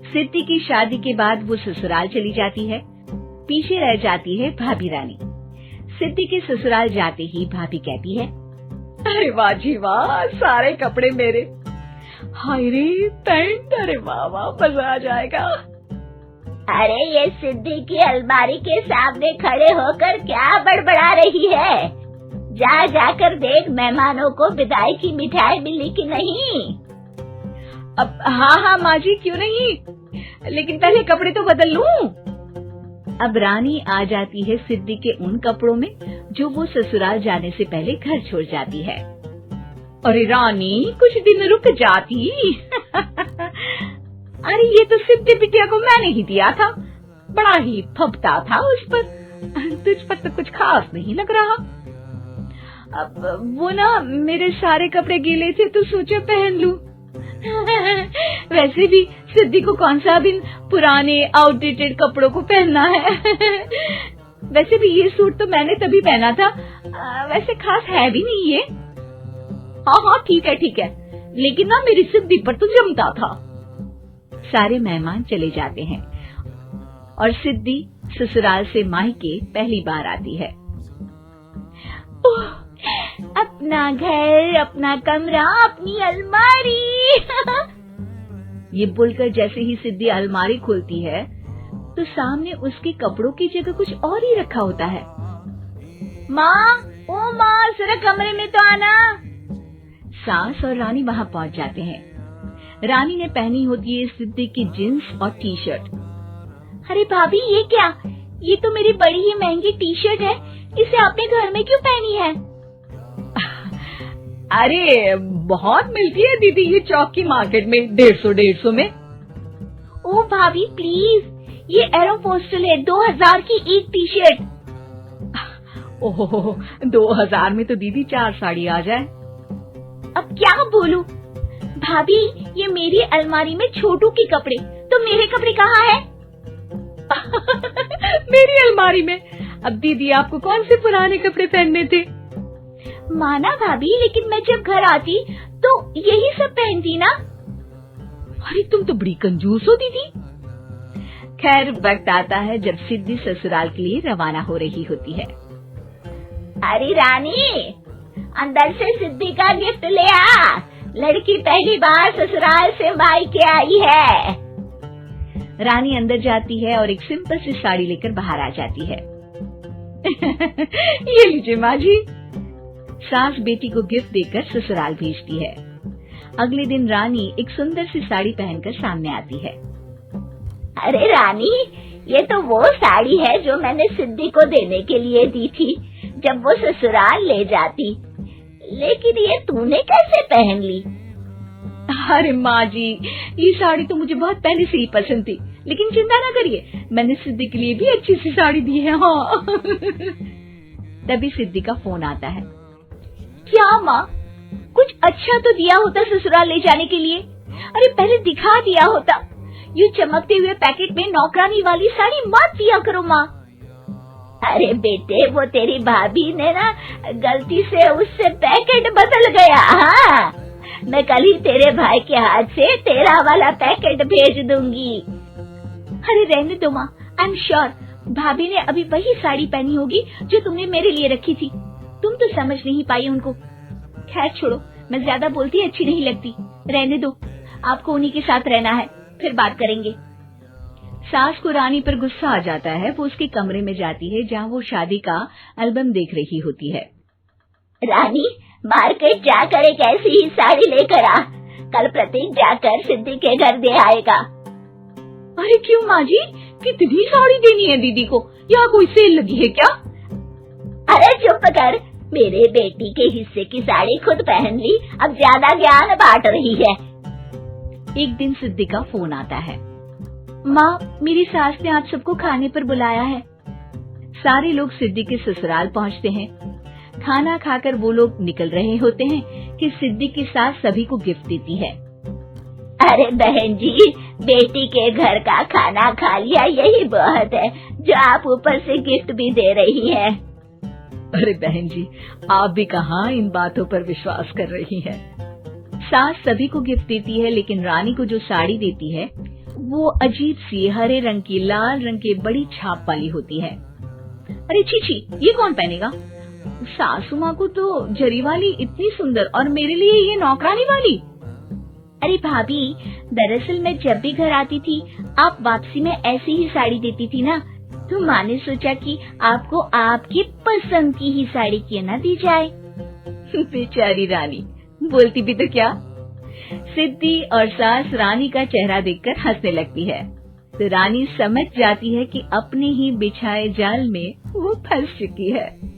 सिद्धि की शादी के बाद वो ससुराल चली जाती है। पीछे रह जाती है भाभी रानी। सिद्धि के ससुराल जाते ही भाभी कहती है, अरे वाह जी वाह, सारे कपड़े मेरे। हाय रे पैंट, अरे वाह वाह, मजा आ जाएगा। अरे ये सिद्धि की अलमारी के सामने खड़े होकर क्या बड़बड़ा रही है? जाकर देख मेहमानों को विदाई की मिठाई मिली कि नहीं। अब हाँ माँ जी, क्यों नहीं, लेकिन पहले कपड़े तो बदल लूं। अब रानी आ जाती है सिद्धि के उन कपड़ों में जो वो ससुराल जाने से पहले घर छोड़ जाती है। अरे रानी, कुछ दिन रुक जाती। अरे ये तो सिद्धि बिटिया को मैंने ही दिया था, बड़ा ही फबता था उस पर, तुझ पर तो कुछ खास नहीं लग रहा। अब वो ना मेरे सारे कपड़े गीले थे तो सोचा पहन लूं। वैसे भी सिद्धि को कौन सा भी पुराने आउटडेटेड कपड़ों को पहनना है। वैसे भी ये सूट तो मैंने तभी पहना था, वैसे खास है भी नहीं ये। हाँ ठीक है, लेकिन ना मेरी सिद्धि पर तो जमता था। सारे मेहमान चले जाते हैं और सिद्धि ससुराल से मायके पहली बार आती है। अपना घर, अपना कमरा, अपनी अलमारी। ये बोलकर जैसे ही सिद्धि अलमारी खोलती है तो सामने उसके कपड़ों की जगह कुछ और ही रखा होता है। माँ, ओ माँ, जरा कमरे में तो आना। सास और रानी वहाँ पहुँच जाते हैं। रानी ने पहनी होती है सिद्धि की जींस और टी शर्ट। अरे भाभी, ये क्या? ये तो मेरी बड़ी ही महंगी टी शर्ट है, इसे आपने घर में क्यों पहनी है? अरे बहुत मिलती है दीदी ये चौक की मार्केट में, 150 में। ओ भाभी प्लीज, ये एरोपोस्टल है, 2000 की एक टी शर्ट। ओहो, 2000 में तो दीदी 4 साड़ी आ जाए। अब क्या बोलूं? भाभी, ये मेरी अलमारी में छोटू के कपड़े, तो मेरे कपड़े कहाँ हैं? मेरी अलमारी में? अब दीदी आपको कौन से पुराने कपड़े पहनने थे? माना भाभी, लेकिन मैं जब घर आती तो यही सब पहनती ना। अरे तुम तो बड़ी कंजूस हो दीदी। खैर, वक्त आता है जब सिद्धि ससुराल के लिए रवाना हो रही होती है। अरे रानी, अंदर से सिद्धि का गिफ्ट ले आ, लड़की पहली बार ससुराल से मायके आई है। रानी अंदर जाती है और एक सिंपल सी साड़ी लेकर बाहर आ जाती है। ये लीजिए माँ जी। सास बेटी को गिफ्ट देकर ससुराल भेजती है। अगले दिन रानी एक सुंदर सी साड़ी पहनकर सामने आती है। अरे रानी, ये तो वो साड़ी है जो मैंने सिद्धि को देने के लिए दी थी जब वो ससुराल ले जाती, लेकिन ये तूने कैसे पहन ली? अरे माँ जी, ये साड़ी तो मुझे बहुत पहले से ही पसंद थी, लेकिन चिंता ना करिए, मैंने सिद्धि के लिए भी अच्छी सी साड़ी दी है। हाँ। तभी सिद्धि का फोन आता है। क्या माँ, कुछ अच्छा तो दिया होता ससुराल ले जाने के लिए। अरे पहले दिखा दिया होता। यूँ चमकते हुए पैकेट में नौकरानी वाली साड़ी मत दिया करो माँ। अरे बेटे, वो तेरी भाभी ने ना गलती से उससे पैकेट बदल गया। हाँ, मैं कल ही तेरे भाई के हाथ से तेरा वाला पैकेट भेज दूंगी। अरे रहने दो माँ, आई एम श्योर भाभी ने अभी वही साड़ी पहनी होगी जो तुमने मेरे लिए रखी थी। तुम तो समझ नहीं पाई उनको। खैर छोड़ो, मैं ज्यादा बोलती अच्छी नहीं लगती, रहने दो, आपको उन्हीं के साथ रहना है, फिर बात करेंगे। सास को रानी पर गुस्सा आ जाता है। वो उसके कमरे में जाती है जहाँ वो शादी का एल्बम देख रही होती है। रानी, मार्केट जाकर एक ऐसी ही साड़ी लेकर आ, कल प्रतीक जाकर सिद्धि के घर दे आएगा। अरे क्यों माँ जी, कितनी साड़ी देनी है दीदी को? यहाँ कोई सेल लगी है क्या? अरे चुप कर, मेरे बेटी के हिस्से की साड़ी खुद पहन ली, अब ज्यादा ज्ञान बांट रही है। एक दिन सिद्धि का फोन आता है। माँ, मेरी सास ने आज सबको खाने पर बुलाया है। सारे लोग सिद्धि के ससुराल पहुँचते हैं। खाना खाकर वो लोग निकल रहे होते हैं कि सिद्धि की सास सभी को गिफ्ट देती है। अरे बहन जी, बेटी के घर का खाना खा लिया, यही बहुत है जो आप ऊपर से गिफ्ट भी दे रही है। अरे बहन जी, आप भी कहाँ इन बातों पर विश्वास कर रही हैं। सास सभी को गिफ्ट देती है, लेकिन रानी को जो साड़ी देती है वो अजीब सी हरे रंग की लाल रंग के बड़ी छाप वाली होती है। अरे छी, ये कौन पहनेगा? सासू माँ को तो जरी वाली इतनी सुंदर और मेरे लिए ये नौकरानी वाली। अरे भाभी, दरअसल मैं जब भी घर आती थी आप वापसी में ऐसी ही साड़ी देती थी ना, तो माँ ने सोचा कि आपको आपकी पसंद की ही साड़ी क्यों ना दी जाए। बेचारी रानी, बोलती भी तो क्या। सिद्धि और सास रानी का चेहरा देखकर हंसने लगती है, तो रानी समझ जाती है कि अपने ही बिछाए जाल में वो फंस चुकी है।